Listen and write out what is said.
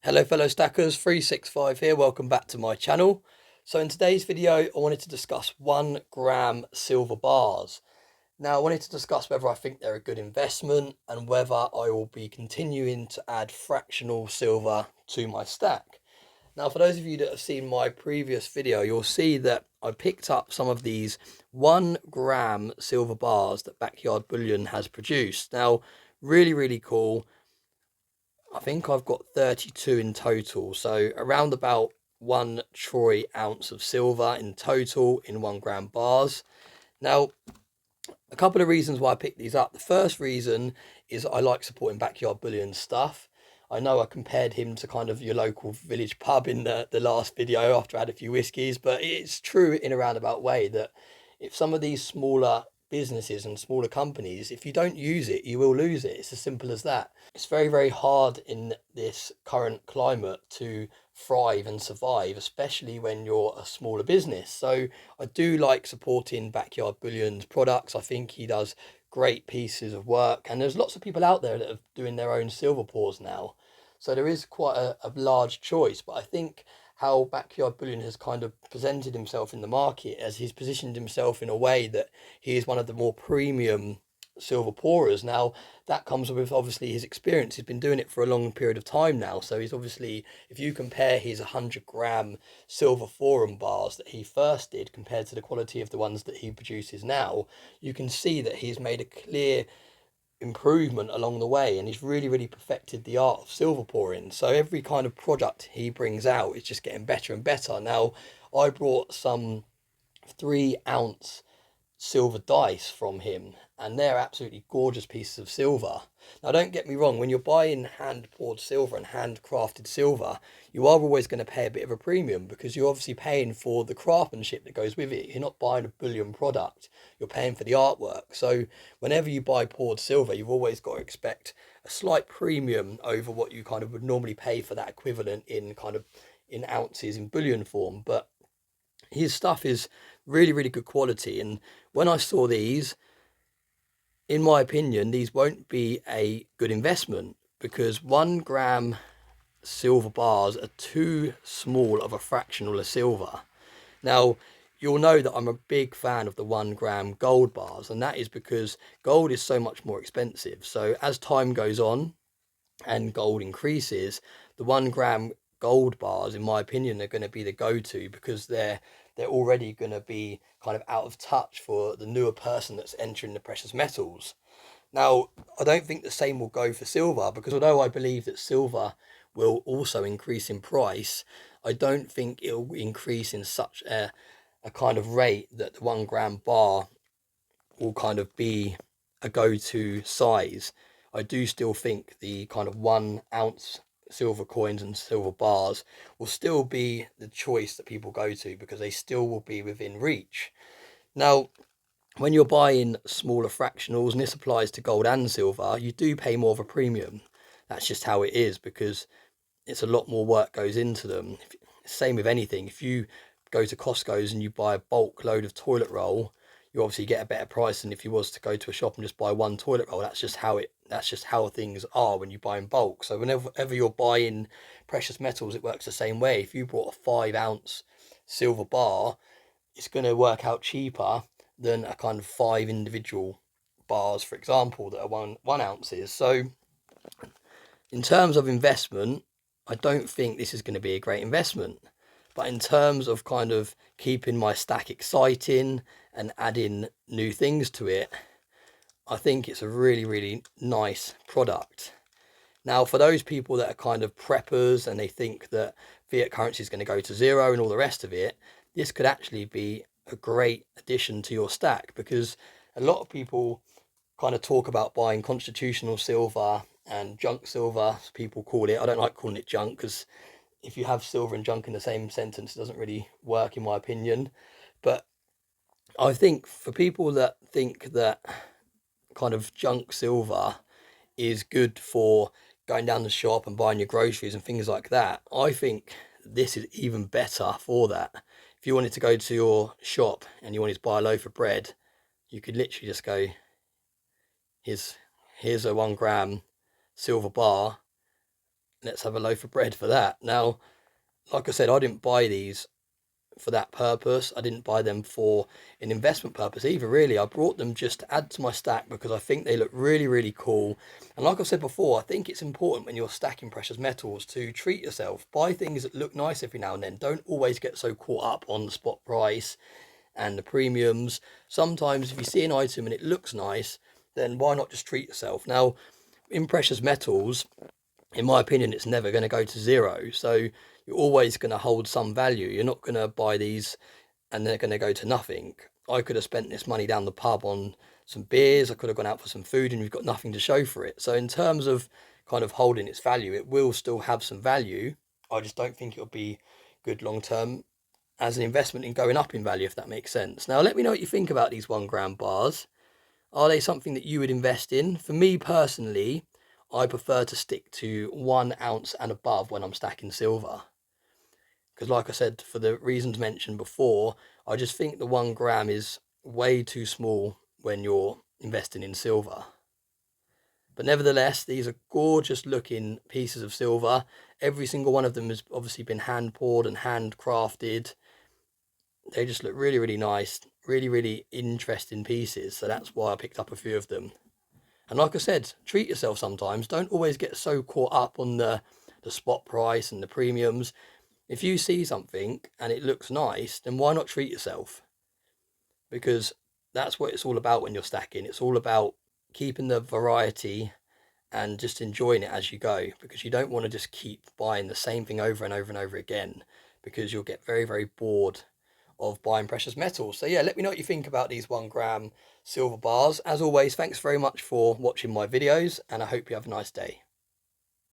Hello fellow stackers, 365 here, welcome back to my channel. So in today's video I wanted to discuss 1 gram silver bars. Now I wanted to discuss whether I think they're a good investment and whether I will be continuing to add fractional silver to my stack. Now for those of you that have seen my previous video, you'll see that I picked up some of these 1 gram silver bars that Backyard Bullion has produced. Now really cool. I think I've got 32 in total, so around about 1 troy ounce of silver in total in 1 gram bars. Now, a couple of reasons why I picked these up. The first reason is I like supporting Backyard Bullion stuff. I know I compared him to kind of your local village pub in the last video after I had a few whiskies, but it's true in a roundabout way that if some of these smaller businesses and smaller companies, if you don't use it, you will lose it. It's as simple as that. It's very hard in this current climate to thrive and survive, especially when you're a smaller business. So I do like supporting Backyard Bullion's products. I think he does great pieces of work, and there's lots of people out there that are doing their own silver pours now, so there is quite a large choice. But I think how Backyard Bullion has kind of presented himself in the market, as he's positioned himself in a way that he is one of the more premium silver pourers. Now that comes with obviously his experience. He's been doing it for a long period of time now, so he's obviously, if you compare his 100 gram silver forum bars that he first did compared to the quality of the ones that he produces now, you can see that he's made a clear improvement along the way, and he's really perfected the art of silver pouring. So every kind of product he brings out is just getting better and better. Now I brought some 3 ounce silver dice from him, and they're absolutely gorgeous pieces of silver. Now don't get me wrong, when you're buying hand poured silver and handcrafted silver, you are always going to pay a bit of a premium, because you're obviously paying for the craftsmanship that goes with it. You're not buying a bullion product, you're paying for the artwork. So whenever you buy poured silver, you've always got to expect a slight premium over what you kind of would normally pay for that equivalent in kind of in ounces in bullion form. But his stuff is really good quality, and when I saw these, in my opinion, these won't be a good investment, because 1 gram silver bars are too small of a fractional of silver. Now you'll know that I'm a big fan of the 1 gram gold bars, and that is because gold is so much more expensive. So as time goes on and gold increases, the 1 gram gold bars, in my opinion, are going to be the go-to, because they're already going to be kind of out of touch for the newer person that's entering the precious metals. Now I don't think the same will go for silver, because although I believe that silver will also increase in price, I don't think it'll increase in such a kind of rate that the 1 gram bar will kind of be a go-to size. I do still think the kind of 1 ounce silver coins and silver bars will still be the choice that people go to, because they still will be within reach. Now when you're buying smaller fractionals, and this applies to gold and silver, you do pay more of a premium. That's just how it is, because it's a lot more work goes into them. Same with anything. If you go to Costco's and you buy a bulk load of toilet roll, you obviously get a better price than if you was to go to a shop and just buy one toilet roll. That's just how things are when you buy in bulk. So whenever you're buying precious metals, it works the same way. If you bought a 5 ounce silver bar, it's going to work out cheaper than a kind of 5 individual bars, for example, that are one ounces. So in terms of investment, I don't think this is going to be a great investment. But in terms of kind of keeping my stack exciting and adding new things to it, I think it's a really nice product. Now for those people that are kind of preppers and they think that fiat currency is going to go to zero and all the rest of it, this could actually be a great addition to your stack, because a lot of people kind of talk about buying constitutional silver and junk silver, as people call it. I don't like calling it junk, because if you have silver and junk in the same sentence, it doesn't really work in my opinion. But I think for people that think that kind of junk silver is good for going down the shop and buying your groceries and things like that, I think this is even better for that. If you wanted to go to your shop and you wanted to buy a loaf of bread, you could literally just go, here's a 1 gram silver bar, let's have a loaf of bread for that. Now, like I said, I didn't buy these for that purpose. I didn't buy them for an investment purpose either, really. I brought them just to add to my stack because I think they look really, really cool. And like I've said before, I think it's important when you're stacking precious metals to treat yourself. Buy things that look nice every now and then. Don't always get so caught up on the spot price and the premiums. Sometimes if you see an item and it looks nice, then why not just treat yourself? Now, in precious metals, in my opinion, it's never going to go to zero. So you're always going to hold some value. You're not going to buy these and they're going to go to nothing. I could have spent this money down the pub on some beers. I could have gone out for some food and you've got nothing to show for it. So in terms of kind of holding its value, it will still have some value. I just don't think it'll be good long term as an investment in going up in value, if that makes sense. Now, let me know what you think about these 1 gram bars. Are they something that you would invest in? For me personally, I prefer to stick to 1 ounce and above when I'm stacking silver. Because like I said, for the reasons mentioned before, I just think the 1 gram is way too small when you're investing in silver. But nevertheless, these are gorgeous looking pieces of silver. Every single one of them has obviously been hand poured and handcrafted. They just look really, really nice, really, really interesting pieces. So that's why I picked up a few of them. And like I said, treat yourself sometimes. Don't always get so caught up on the spot price and the premiums. If you see something and it looks nice, then why not treat yourself? Because that's what it's all about when you're stacking. It's all about keeping the variety and just enjoying it as you go, because you don't want to just keep buying the same thing over and over and over again, because you'll get very, very bored of buying precious metals. So yeah, let me know what you think about these 1 gram silver bars. As always, thanks very much for watching my videos and I hope you have a nice day.